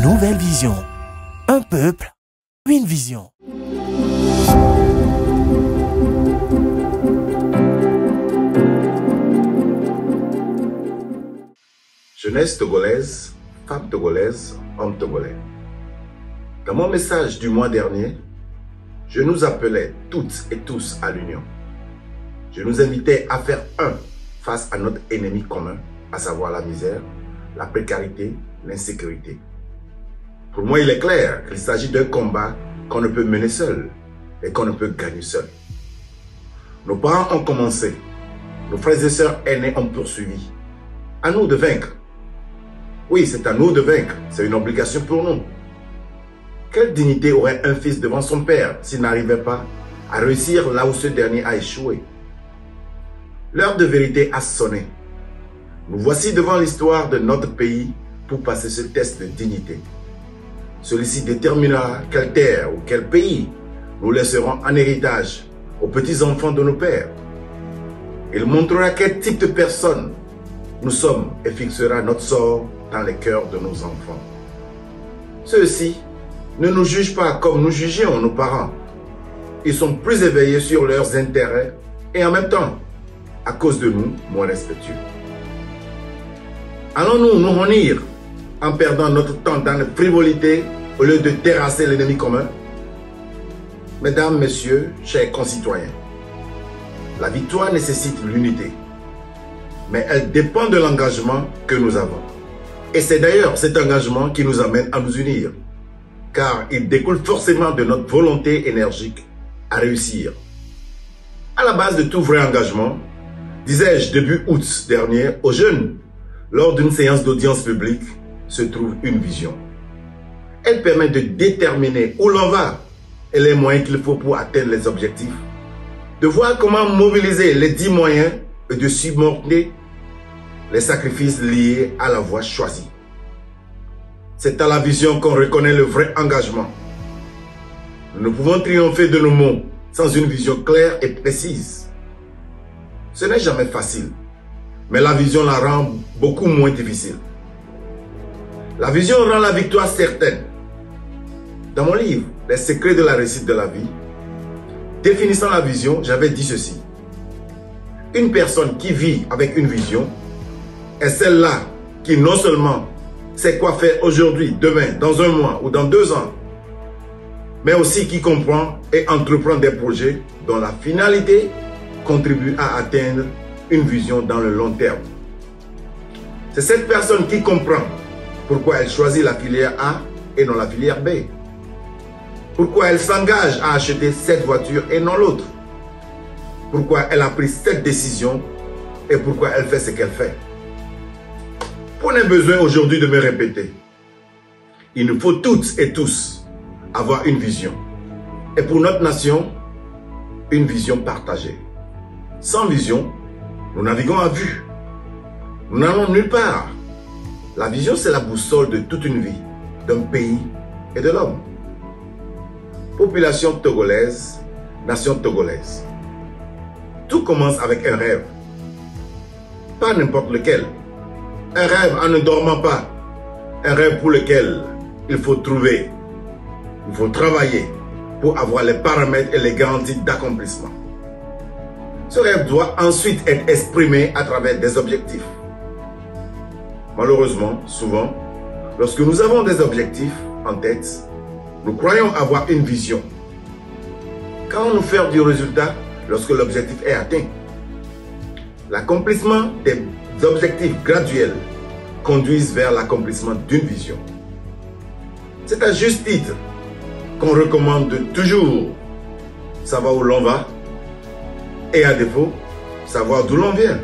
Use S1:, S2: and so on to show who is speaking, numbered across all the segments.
S1: Nouvelle vision. Un peuple, une vision.
S2: Jeunesse togolaise, femmes togolaises, hommes togolais. Dans mon message du mois dernier, je nous appelais toutes et tous à l'union. Je nous invitais à faire un face à notre ennemi commun, à savoir la misère, la précarité, l'insécurité. Pour moi, il est clair qu'il s'agit d'un combat qu'on ne peut mener seul et qu'on ne peut gagner seul. Nos parents ont commencé, nos frères et sœurs aînés ont poursuivi. À nous de vaincre. Oui, c'est à nous de vaincre, c'est une obligation pour nous. Quelle dignité aurait un fils devant son père s'il n'arrivait pas à réussir là où ce dernier a échoué? L'heure de vérité a sonné. Nous voici devant l'histoire de notre pays pour passer ce test de dignité. Celui-ci déterminera quelle terre ou quel pays nous laisserons en héritage aux petits-enfants de nos pères. Il montrera quel type de personne nous sommes et fixera notre sort dans les cœurs de nos enfants. Ceux-ci ne nous jugent pas comme nous jugions nos parents. Ils sont plus éveillés sur leurs intérêts et en même temps, à cause de nous, moins respectueux. Allons-nous nous réunir en perdant notre temps dans la frivolité au lieu de terrasser l'ennemi commun? Mesdames, messieurs, chers concitoyens, la victoire nécessite l'unité, mais elle dépend de l'engagement que nous avons. Et c'est d'ailleurs cet engagement qui nous amène à nous unir, car il découle forcément de notre volonté énergique à réussir. À la base de tout vrai engagement, disais-je début août dernier aux jeunes, lors d'une séance d'audience publique, se trouve une vision. Elle permet de déterminer où l'on va et les moyens qu'il faut pour atteindre les objectifs, de voir comment mobiliser les 10 moyens et de subordonner les sacrifices liés à la voie choisie. C'est à la vision qu'on reconnaît le vrai engagement. Nous ne pouvons triompher de nos mots sans une vision claire et précise. Ce n'est jamais facile, mais la vision la rend beaucoup moins difficile. La vision rend la victoire certaine. Dans mon livre, Les secrets de la réussite de la vie, définissant la vision, j'avais dit ceci. Une personne qui vit avec une vision est celle-là qui non seulement sait quoi faire aujourd'hui, demain, dans un mois ou dans 2 ans, mais aussi qui comprend et entreprend des projets dont la finalité contribue à atteindre une vision dans le long terme. C'est cette personne qui comprend pourquoi elle choisit la filière A et non la filière B. Pourquoi elle s'engage à acheter cette voiture et non l'autre. Pourquoi elle a pris cette décision et pourquoi elle fait ce qu'elle fait. Pour n'ai besoin aujourd'hui de me répéter. Il nous faut toutes et tous avoir une vision. Et pour notre nation, une vision partagée. Sans vision, nous naviguons à vue. Nous n'allons nulle part. La vision, c'est la boussole de toute une vie, d'un pays et de l'homme. Population togolaise, nation togolaise. Tout commence avec un rêve. Pas n'importe lequel. Un rêve en ne dormant pas. Un rêve pour lequel il faut trouver, il faut travailler pour avoir les paramètres et les garanties d'accomplissement. Ce rêve doit ensuite être exprimé à travers des objectifs. Malheureusement, souvent, lorsque nous avons des objectifs en tête, nous croyons avoir une vision. Qu'allons-nous faire du résultat lorsque l'objectif est atteint? L'accomplissement des objectifs graduels conduisent vers l'accomplissement d'une vision. C'est à juste titre qu'on recommande de toujours savoir où l'on va et à défaut, savoir d'où l'on vient.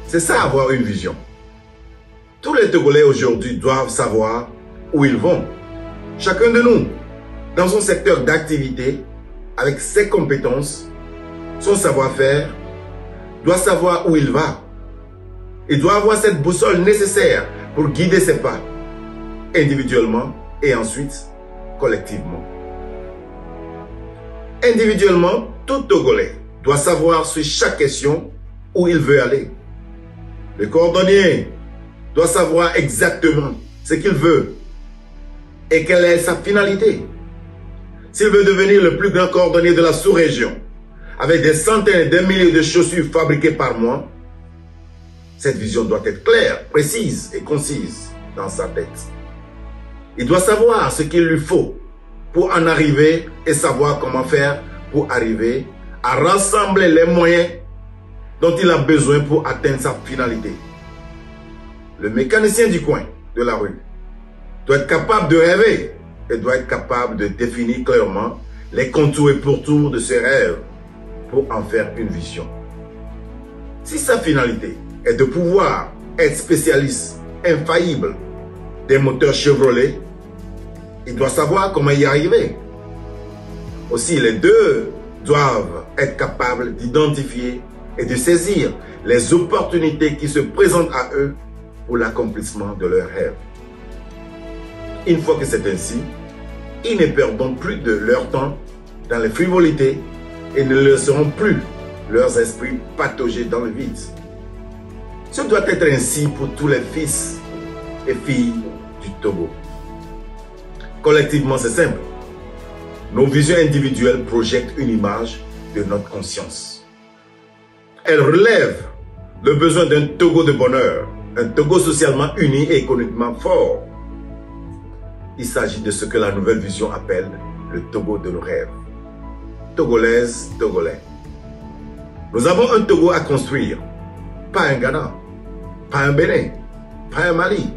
S2: C'est ça avoir une vision. Tous les Togolais aujourd'hui doivent savoir où ils vont. Chacun de nous, dans son secteur d'activité, avec ses compétences, son savoir-faire, doit savoir où il va. Il doit avoir cette boussole nécessaire pour guider ses pas, individuellement et ensuite collectivement. Individuellement, tout Togolais doit savoir sur chaque question où il veut aller. Le coordonnier doit savoir exactement ce qu'il veut et quelle est sa finalité. S'il veut devenir le plus grand coordonnier de la sous-région, avec des centaines et des milliers de chaussures fabriquées par mois, cette vision doit être claire, précise et concise dans sa tête. Il doit savoir ce qu'il lui faut pour en arriver et savoir comment faire pour arriver à rassembler les moyens dont il a besoin pour atteindre sa finalité. Le mécanicien du coin, de la rue, doit être capable de rêver et doit être capable de définir clairement les contours et pourtours de ses rêves pour en faire une vision. Si sa finalité est de pouvoir être spécialiste infaillible des moteurs Chevrolet, il doit savoir comment y arriver. Aussi, les deux doivent être capables d'identifier et de saisir les opportunités qui se présentent à eux pour l'accomplissement de leurs rêves. Une fois que c'est ainsi, ils ne perdront plus de leur temps dans les frivolités et ne laisseront plus leurs esprits patauger dans le vide. Ce doit être ainsi pour tous les fils et filles du Togo. Collectivement, c'est simple. Nos visions individuelles projettent une image de notre conscience. Elles relèvent le besoin d'un Togo de bonheur, un Togo socialement uni et économiquement fort. Il s'agit de ce que la nouvelle vision appelle le Togo de nos rêves. Togolaises, Togolais. Nous avons un Togo à construire, pas un Ghana, pas un Bénin, pas un Mali,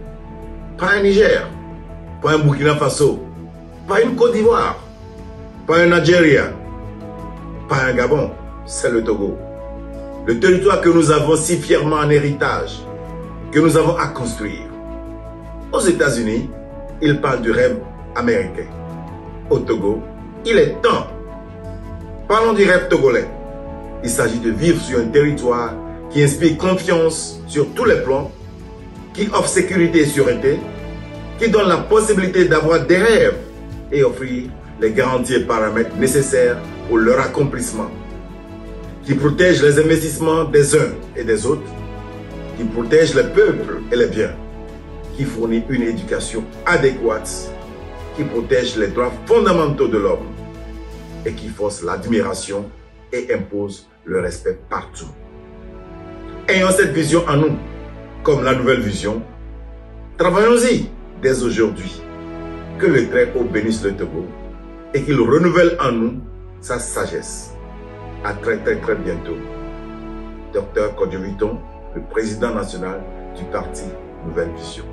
S2: pas un Niger, pas un Burkina Faso, pas une Côte d'Ivoire, pas un Nigeria, pas un Gabon, c'est le Togo. Le territoire que nous avons si fièrement en héritage, que nous avons à construire. Aux États-Unis, ils parlent du rêve américain. Au Togo, il est temps. Parlons du rêve togolais. Il s'agit de vivre sur un territoire qui inspire confiance sur tous les plans, qui offre sécurité et sûreté, qui donne la possibilité d'avoir des rêves et offrir les garanties et paramètres nécessaires pour leur accomplissement, qui protège les investissements des uns et des autres, qui protège les peuples et les biens, qui fournit une éducation adéquate, qui protège les droits fondamentaux de l'homme et qui force l'admiration et impose le respect partout. Ayons cette vision en nous, comme la nouvelle vision. Travaillons-y dès aujourd'hui. Que le Très-Haut bénisse le Togo et qu'il renouvelle en nous sa sagesse. À très bientôt. Dr Kodjo Vitton, le président national du parti Nouvelle Vision.